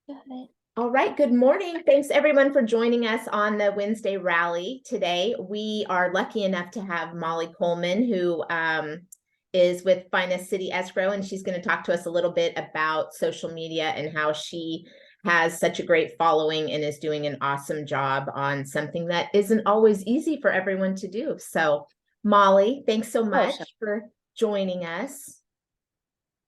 Got it. All right, good morning. Thanks everyone for joining us on the Wednesday rally today. We are lucky enough to have Molly Coleman, who is with Finest City Escrow, and she's going to talk to us a little bit about social media and how she has such a great following and is doing an awesome job on something that isn't always easy for everyone to do. So, Molly, thanks so Oh, much sure. for joining us.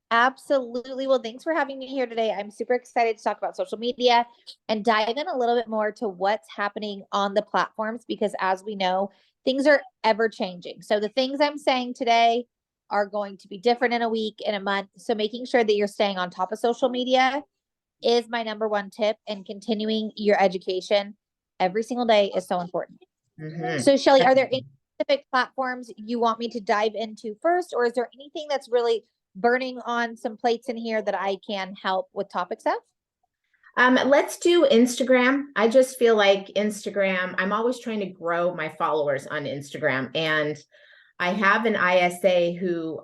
Absolutely. Well, thanks for having me here today. I'm super excited to talk about social media and dive in a little bit more to what's happening on the platforms because, as we know, things are ever changing. So, the things I'm saying today are going to be different in a week, in a month. So, making sure that you're staying on top of social media is my number one tip, and continuing your education every single day is so important. Mhm. So, Shelly, are there any specific platforms you want me to dive into first, or is there anything that's really burning on some plates in here that I can help with topics of? Let's do Instagram. I just feel like Instagram, I'm always trying to grow my followers on Instagram. And I have an ISA who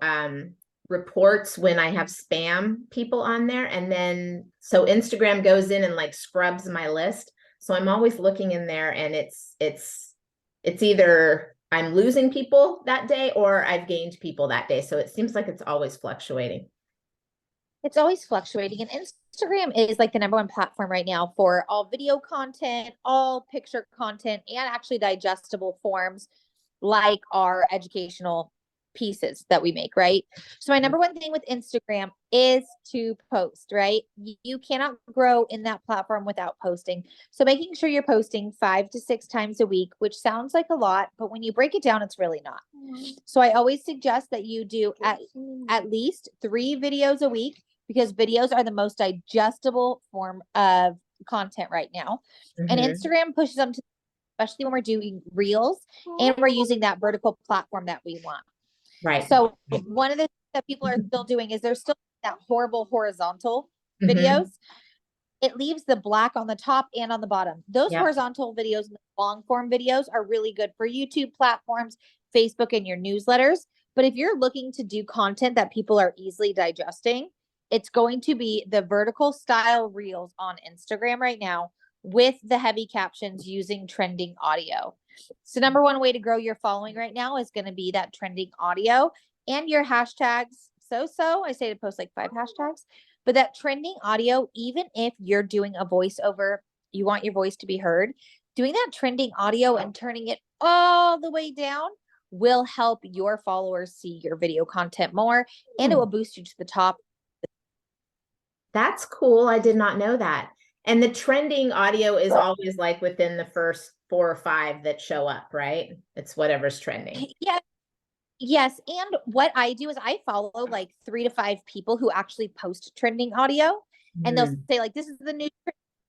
reports when I have spam people on there. And then so Instagram goes in and like scrubs my list. So I'm always looking in there and it's either I'm losing people that day or I've gained people that day. So it seems like it's always fluctuating. It's always fluctuating, and Instagram is like the number one platform right now for all video content, all picture content, and actually digestible forms like our educational pieces that we make, right? So my number one thing with Instagram is to post, right? You cannot grow in that platform without posting. So making sure you're posting 5 to 6 times a week, which sounds like a lot, but when you break it down, it's really not. So I always suggest that you do at least 3 videos a week because videos are the most digestible form of content right now. And Mhm. Instagram pushes them to, especially when we're doing reels and we're using that vertical platform that we want. Right. So one of the things that people are still doing is they're still that horrible horizontal videos. Mhm. It leaves the black on the top and on the bottom. Those Yep. horizontal videos, long form videos, are really good for YouTube platforms, Facebook, and your newsletters. But if you're looking to do content that people are easily digesting, it's going to be the vertical style reels on Instagram right now with the heavy captions using trending audio. So, number one way to grow your following right now is going to be that trending audio and your hashtags. I say to post like 5 hashtags, but that trending audio, even if you're doing a voiceover, you want your voice to be heard, doing that trending audio and turning it all the way down will help your followers see your video content more, and it will boost you to the top. That's cool. I did not know that. And the trending audio is always like within the first 4 or 5 that show up, right? It's whatever's trending. Yeah. Yes. And what I do is I follow like 3 to 5 people who actually post trending audio, and they'll Mm. say, like, this is the new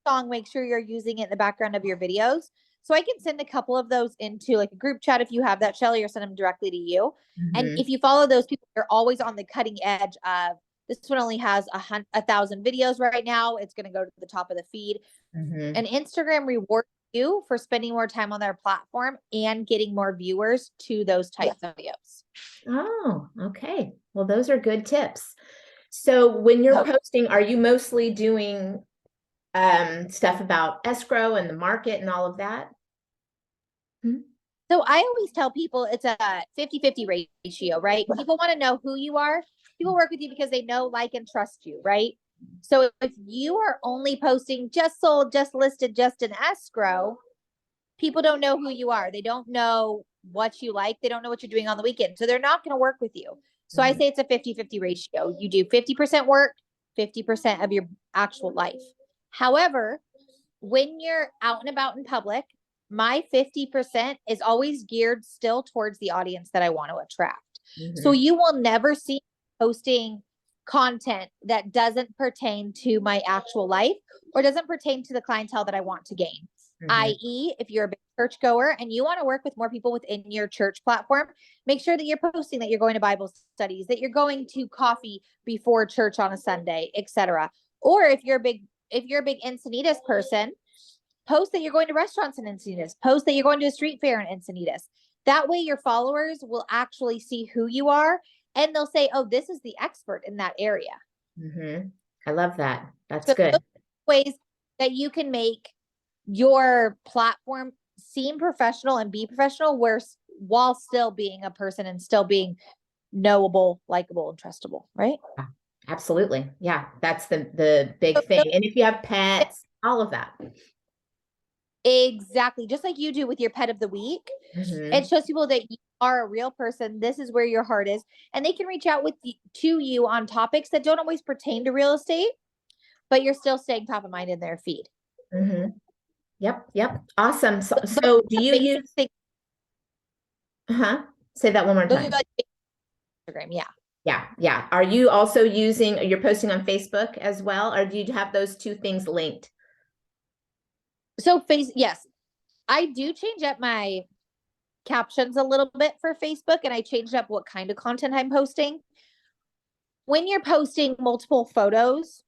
song. Make sure you're using it in the background of your videos. So I can send a couple of those into like a group chat if you have that, Shelly, or send them directly to you. And Mhm. if you follow those people, they're always on the cutting edge of this one only has 1,000 videos right now. It's going to go to the top of the feed. Mhm. And Instagram rewards you for spending more time on their platform and getting more viewers to those types of videos. Oh, okay. Well, those are good tips. So when you're posting, are you mostly doing stuff about escrow and the market and all of that? Hmm? So I always tell people it's a 50-50 ratio, right? People want to know who you are. People work with you because they know, like, and trust you, right? So if you are only posting just sold, just listed, just an escrow, people don't know who you are. They don't know what you like. They don't know what you're doing on the weekend. So they're not going to work with you. So I Mhm. say it's a 50-50 ratio. You do 50% work, 50% of your actual life. However, when you're out and about in public, my 50% is always geared still towards the audience that I want to attract. So Mhm. you will never see posting content that doesn't pertain to my actual life or doesn't pertain to the clientele that I want to gain. Mhm. I.e., if you're a big church goer and you want to work with more people within your church platform, make sure that you're posting that you're going to Bible studies, that you're going to coffee before church on a Sunday, etc. Or if you're a big Encinitas person, post that you're going to restaurants in Encinitas, post that you're going to a street fair in Encinitas. That way your followers will actually see who you are and they'll say, oh, this is the expert in that area. Mhm. I love that. That's So good. ways that you can make your platform seem professional and be professional while still being a person and still being knowable, likable, and trustable, right? Yeah, absolutely. Yeah, that's the big thing. And if you have pets, all of that. Exactly. Just like you do with your pet of the week. It shows people that you are a real person. This is where your heart is. And they can reach out to you on topics that don't always pertain to real estate, but you're still staying top of mind in their feed. Yep. Yep. Awesome. So, Those so do are you basic use, things. say that one more Those are time. like Instagram. Yeah. Yeah. Yeah. Are you also you're posting on Facebook as well? Or do you have those two things linked? So yes, I do change up my captions a little bit for Facebook, and I changed up what kind of content I'm posting. When you're posting multiple photos,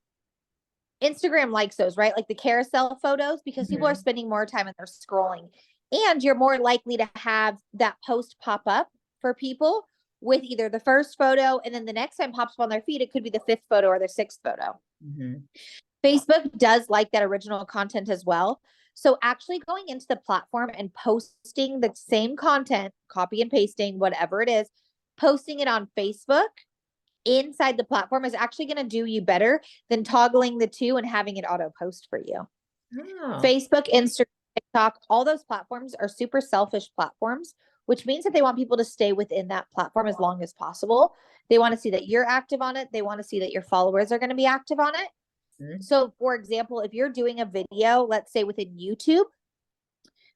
Instagram likes those, right? Like the carousel photos, because people are spending more time and they're scrolling. And you're more likely to have that post pop up for people with either the first photo, and then the next time pops up on their feed, it could be the fifth photo or the sixth photo. Facebook does like that original content as well. So actually going into the platform and posting the same content, copy and pasting, whatever it is, posting it on Facebook inside the platform is actually going to do you better than toggling the two and having it auto post for you. Facebook, Instagram, TikTok, all those platforms are super selfish platforms, which means that they want people to stay within that platform as long as possible. They want to see that you're active on it. They want to see that your followers are going to be active on it. So for example, if you're doing a video, let's say within YouTube,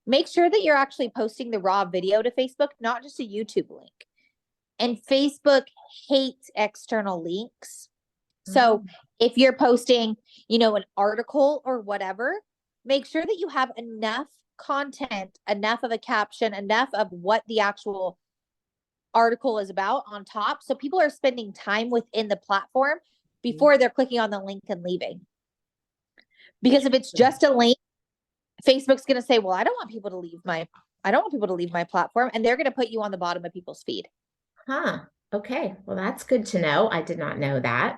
make sure that you're actually posting the raw video to Facebook, not just a YouTube link. And Facebook hates external links. So if you're posting, an article or whatever, make sure that you have enough content, enough of a caption, enough of what the actual article is about on top. So people are spending time within the platform before they're clicking on the link and leaving. Because if it's just a link, Facebook's going to say, well, I don't want people to leave my platform. And they're going to put you on the bottom of people's feed. Okay. Well, that's good to know. I did not know that.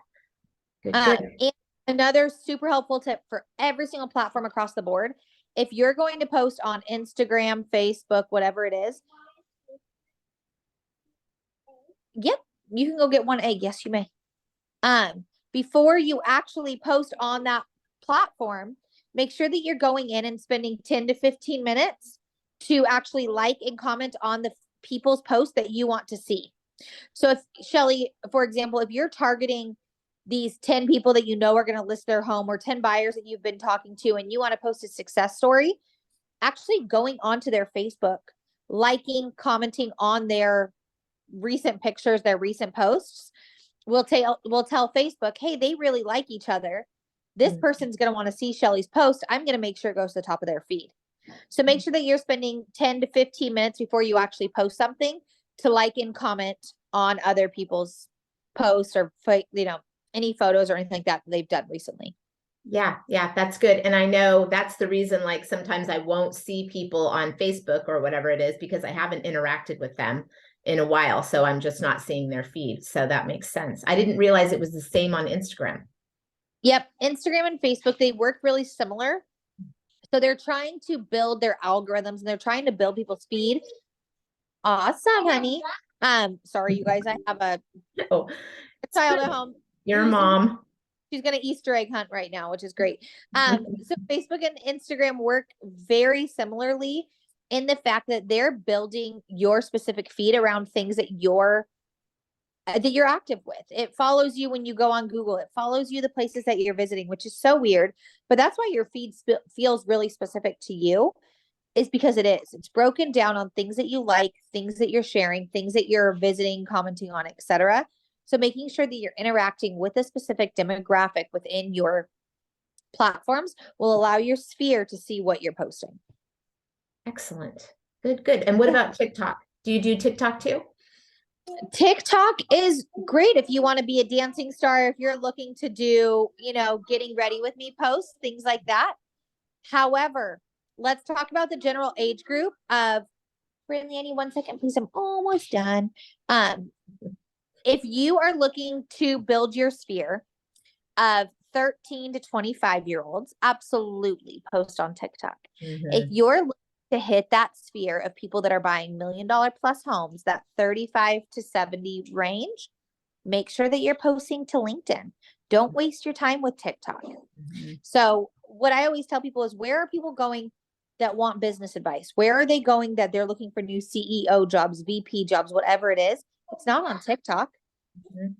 Good. And another super helpful tip for every single platform across the board. If you're going to post on Instagram, Facebook, whatever it is. Yep. You can go get one egg. Yes, you may. Before you actually post on that platform, make sure that you're going in and spending 10 to 15 minutes to actually like and comment on the people's posts that you want to see. So if Shelly, for example, if you're targeting these 10 people that you know are going to list their home, or 10 buyers that you've been talking to, and you want to post a success story, actually going onto their Facebook, liking, commenting on their recent pictures, their recent posts, we'll tell Facebook, hey, they really like each other. This person's going to want to see Shelly's post. I'm going to make sure it goes to the top of their feed. So make sure that you're spending 10 to 15 minutes before you actually post something to like and comment on other people's posts, or, any photos or anything like that they've done recently. Yeah, that's good. And I know that's the reason, like, sometimes I won't see people on Facebook or whatever it is, because I haven't interacted with them in a while. So I'm just not seeing their feed. So that makes sense. I didn't realize it was the same on Instagram. Yep. Instagram and Facebook, they work really similar. So they're trying to build their algorithms, and they're trying to build people's feed. Awesome, honey. Sorry, you guys, I have a child at home. Your mom. She's going to Easter egg hunt right now, which is great. So Facebook and Instagram work very similarly in the fact that they're building your specific feed around things that you're active with. It follows you when you go on Google. It follows you the places that you're visiting, which is so weird. But that's why your feed feels really specific to you, is because it is. It's broken down on things that you like, things that you're sharing, things that you're visiting, commenting on, etc. So making sure that you're interacting with a specific demographic within your platforms will allow your sphere to see what you're posting. Excellent. Good. And what about TikTok? Do you do TikTok too? TikTok is great if you want to be a dancing star, if you're looking to do, getting ready with me posts, things like that. However, let's talk about the general age group of, Annie, 1 second, please. I'm almost done. If you are looking to build your sphere of 13 to 25-year-olds, absolutely post on TikTok. If Mhm. you're looking to hit that sphere of people that are buying $1 million plus homes, that 35 to 70 range, make sure that you're posting to LinkedIn. Don't waste your time with TikTok. Mhm. So what I always tell people is, where are people going that want business advice? Where are they going that they're looking for new CEO jobs, VP jobs, whatever it is? It's not on TikTok. Mhm.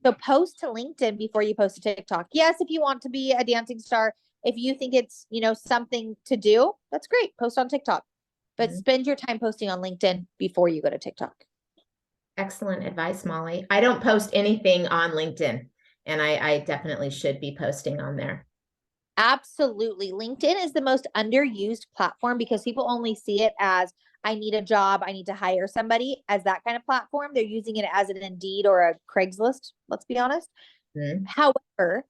So post to LinkedIn before you post to TikTok. Yes, if you want to be a dancing star, if you think it's, something to do, that's great. Post on TikTok. But Mhm. spend your time posting on LinkedIn before you go to TikTok. Excellent advice, Molly. I don't post anything on LinkedIn, and I definitely should be posting on there. Absolutely. LinkedIn is the most underused platform because people only see it as, I need a job, I need to hire somebody, as that kind of platform. They're using it as an Indeed or a Craigslist, let's be honest. Mhm. However,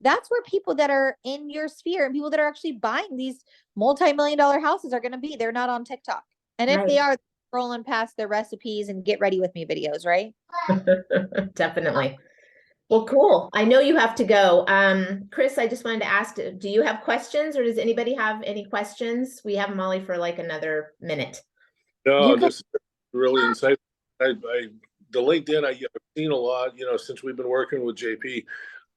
that's where people that are in your sphere and people that are actually buying these multi-million-dollar houses are going to be. They're not on TikTok. And if they Right. are, scrolling past their recipes and get ready with me videos, right? Definitely. Well, cool. I know you have to go. Chris, I just wanted to ask, do you have questions, or does anybody have any questions? We have Molly for like another minute. You No, can this is really insightful. The LinkedIn, I've seen a lot, since we've been working with JP.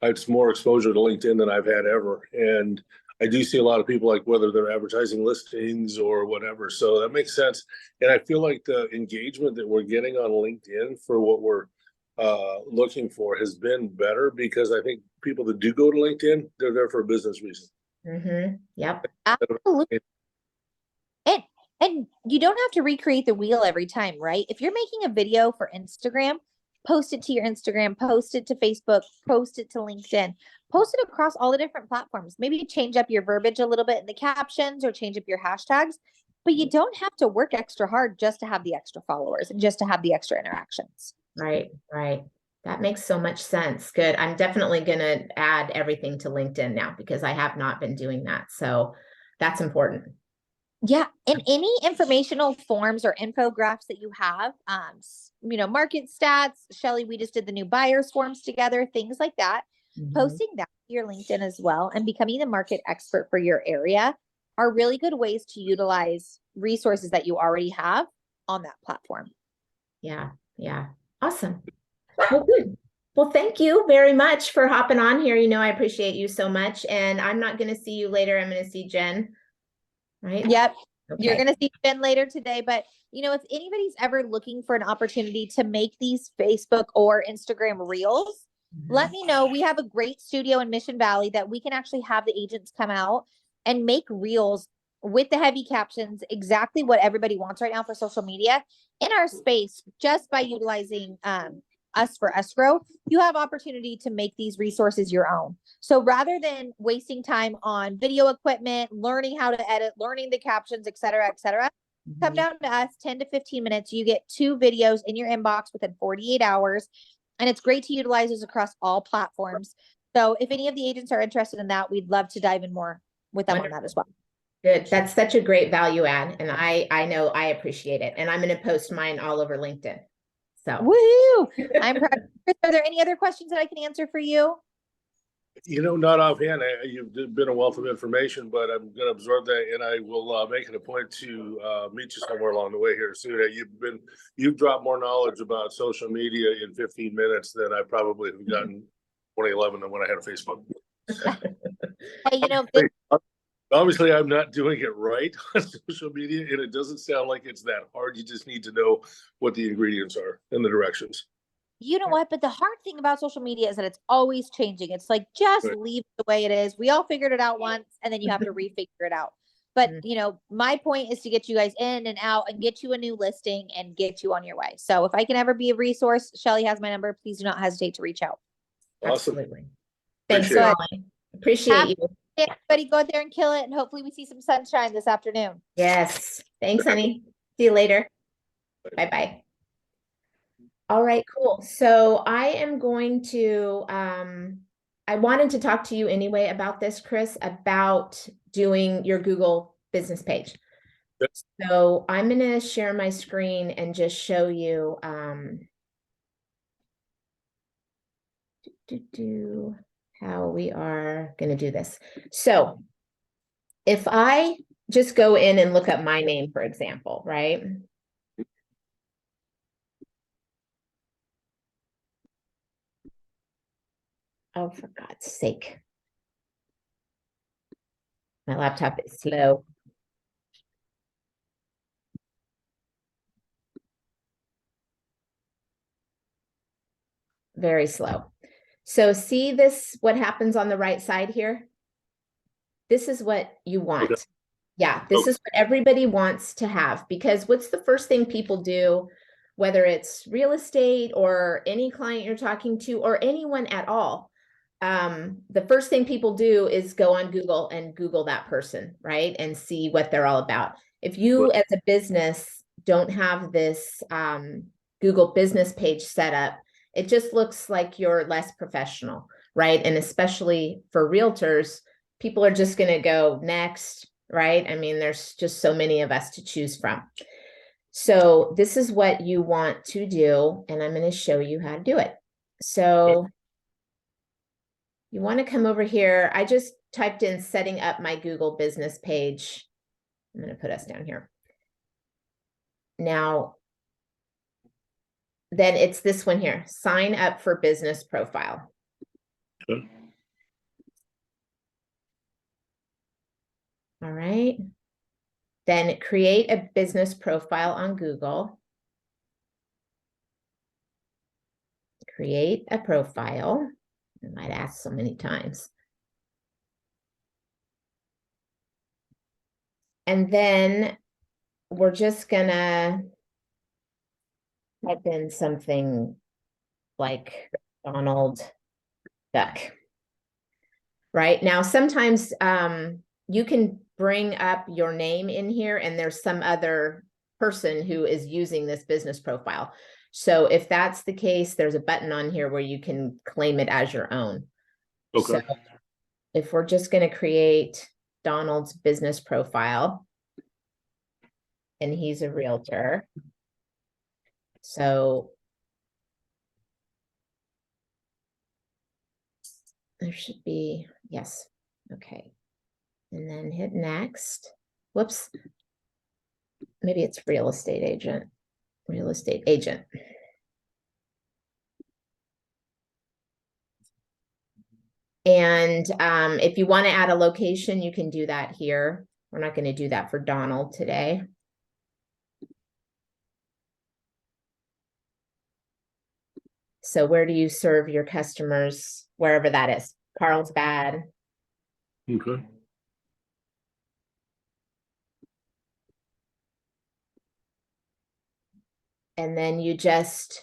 It's more exposure to LinkedIn than I've had ever. And I do see a lot of people, like, whether they're advertising listings or whatever. So that makes sense. And I feel like the engagement that we're getting on LinkedIn for what we're looking for has been better, because I think people that do go to LinkedIn, they're there for a business reason. Mm-hmm. Yep. absolutely. And and you don't have to recreate the wheel every time, right? If you're making a video for Instagram, post it to your Instagram, post it to Facebook, post it to LinkedIn, post it across all the different platforms. Maybe change up your verbiage a little bit in the captions or change up your hashtags, but you don't have to work extra hard just to have the extra followers and just to have the extra interactions. Right, right. That makes so much sense. Good. I'm definitely going to add everything to LinkedIn now because I have not been doing that. So that's important. Yeah, and any informational forms or infographics that you have, market stats. Shelly, we just did the new buyers forms together, things like that. Mhm. Posting that to your LinkedIn as well and becoming the market expert for your area are really good ways to utilize resources that you already have on that platform. Yeah, yeah. Awesome. Well, good. Well, thank you very much for hopping on here. I appreciate you so much. And I'm not going to see you later. I'm going to see Jen. Right? Yep. You're Okay. going to see Ben later today, but if anybody's ever looking for an opportunity to make these Facebook or Instagram reels, let me know. We have a great studio in Mission Valley that we can actually have the agents come out and make reels with the heavy captions, exactly what everybody wants right now for social media in our space, just by utilizing us for escrow. You have opportunity to make these resources your own. So rather than wasting time on video equipment, learning how to edit, learning the captions, et cetera, come Mhm. down to us, 10 to 15 minutes. You get 2 videos in your inbox within 48 hours. And it's great to utilize those across all platforms. So if any of the agents are interested in that, we'd love to dive in more with them on that as well. Good. That's such a great value add. And I know I appreciate it. And I'm going to post mine all over LinkedIn. So Woohoo! I'm proud. Are there any other questions that I can answer for you? Not offhand. You've been a wealth of information, but I'm going to absorb that, and I will make it a point to meet you somewhere along the way here soon. You've dropped more knowledge about social media in 15 minutes than I probably have gotten 2011 than when I had a Facebook. Hey, Obviously, I'm not doing it right on social media, and it doesn't sound like it's that hard. You just need to know what the ingredients are and the directions. you know what? But the hard thing about social media is that it's always changing. It's like, just Right. leave it the way it is. We all figured it out once, and then you have to refigure it out. But, my point is to get you guys in and out and get you a new listing and get you on your way. So if I can ever be a resource, Shelly has my number. Please do not hesitate to reach out. Awesome. absolutely. Thanks, Appreciate it. Molly. Appreciate you. Everybody go out there and kill it. And hopefully we see some sunshine this afternoon. Yes. Thanks, honey. See you later. Bye-bye. All right, cool. So I am going to, I wanted to talk to you anyway about this, Chris, about doing your Google business page. Yep. So I'm going to share my screen and just show you, how we are going to do this. So if I just go in and look up my name, for example, right? Oh, for God's sake. My laptop is slow. Very slow. So see this, what happens on the right side here? This is what you want. Okay. Yeah, this is what everybody wants to have, because what's the first thing people do, whether it's real estate or any client you're talking to or anyone at all? The first thing people do is go on Google and Google that person, right? And see what they're all about. If you as a business don't have this Google business page set up, it just looks like you're less professional, right? And especially for realtors, people are just going to go next, right? I mean, there's just so many of us to choose from. So this is what you want to do, and I'm going to show you how to do it. So you want to come over here. I just typed in setting up my Google business page. I'm going to put us down here. Now, then it's this one here, sign up for business profile. Okay. All right. Then create a business profile on Google. Create a profile. I might ask so many times. And then we're just gonna type in something like Donald Duck. Right now, sometimes you can bring up your name in here and there's some other person who is using this business profile. So if that's the case, there's a button on here where you can claim it as your own. Okay. So if we're just going to create Donald's business profile, and he's a realtor. So there should be, yes. Okay. And then hit next. Whoops. Maybe it's real estate agent. Real estate agent. And if you want to add a location, you can do that here. We're not going to do that for Donald today. So where do you serve your customers? Wherever that is. Carlsbad. Okay. And then you just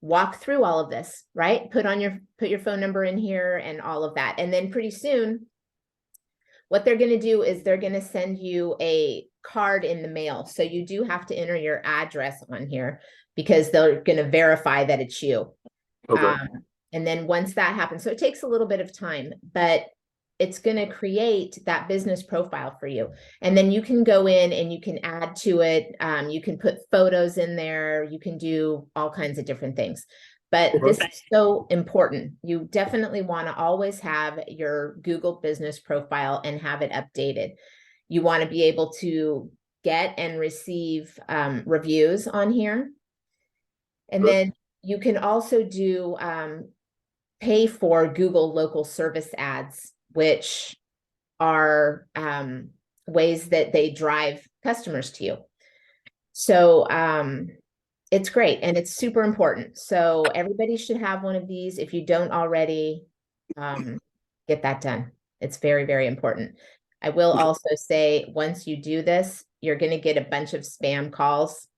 walk through all of this, right? Put your phone number in here and all of that. And then pretty soon, what they're going to do is they're going to send you a card in the mail. So you do have to enter your address on here because they're going to verify that it's you. Okay. And then once that happens, so it takes a little bit of time, but it's going to create that business profile for you. And then you can go in and you can add to it. You can put photos in there. You can do all kinds of different things. But this is so important. You definitely want to always have your Google business profile and have it updated. You want to be able to get and receive reviews on here. And then you can also do pay for Google local service ads, which are ways that they drive customers to you. So it's great and it's super important. So everybody should have one of these. If you don't already, get that done. It's very, very important. I will also say, once you do this, you're going to get a bunch of spam calls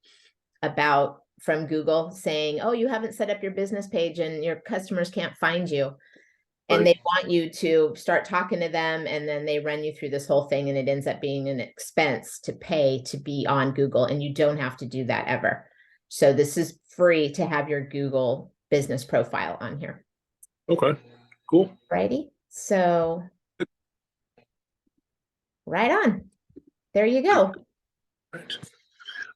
from Google saying, oh, you haven't set up your business page and your customers can't find you. And they want you to start talking to them, and then they run you through this whole thing, and it ends up being an expense to pay to be on Google, and you don't have to do that ever. So this is free to have your Google business profile on here. Okay, cool. Righty. So right on. There you go.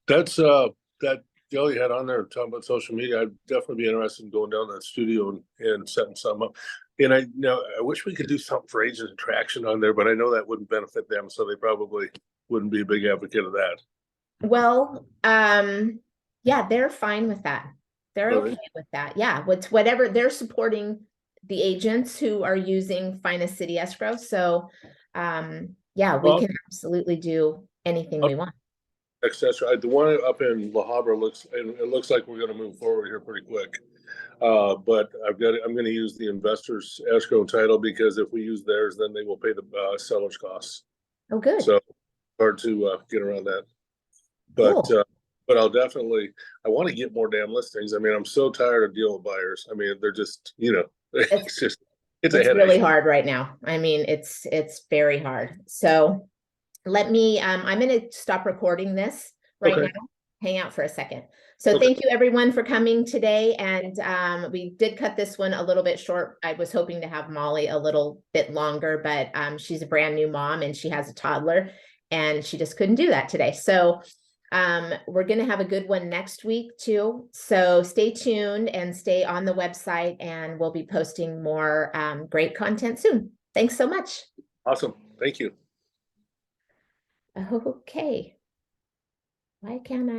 That's that deal you had on there talking about social media. I'd definitely be interested in going down to that studio and setting something up. And I know, I wish we could do something for agent attraction on there, but I know that wouldn't benefit them, so they probably wouldn't be a big advocate of that. Well, yeah, they're fine with that. They're Really? okay with that. Yeah, whatever they're supporting the agents who are using Finest City Escrow. So, yeah, we Well, can absolutely do anything we want. Accessory, the one up in La Habra looks, and it looks like we're gonna move forward here pretty quick. But I'm gonna use the investors escrow title because if we use theirs, then they will pay the seller's costs. Oh, good. So hard to get around that. Cool. But I'll definitely, I want to get more damn listings. I mean, I'm so tired of dealing with buyers. I mean, they're just, it's just, it's a It's headache. really hard right now. I mean, it's very hard. So let me, I'm going to stop recording this right Okay. now. Hang out for a second. So Okay. thank you everyone for coming today. And we did cut this one a little bit short. I was hoping to have Molly a little bit longer, but she's a brand new mom and she has a toddler and she just couldn't do that today. So we're going to have a good one next week too. So stay tuned and stay on the website and we'll be posting more great content soon. Thanks so much. Awesome. Thank you. Okay. Why can't I?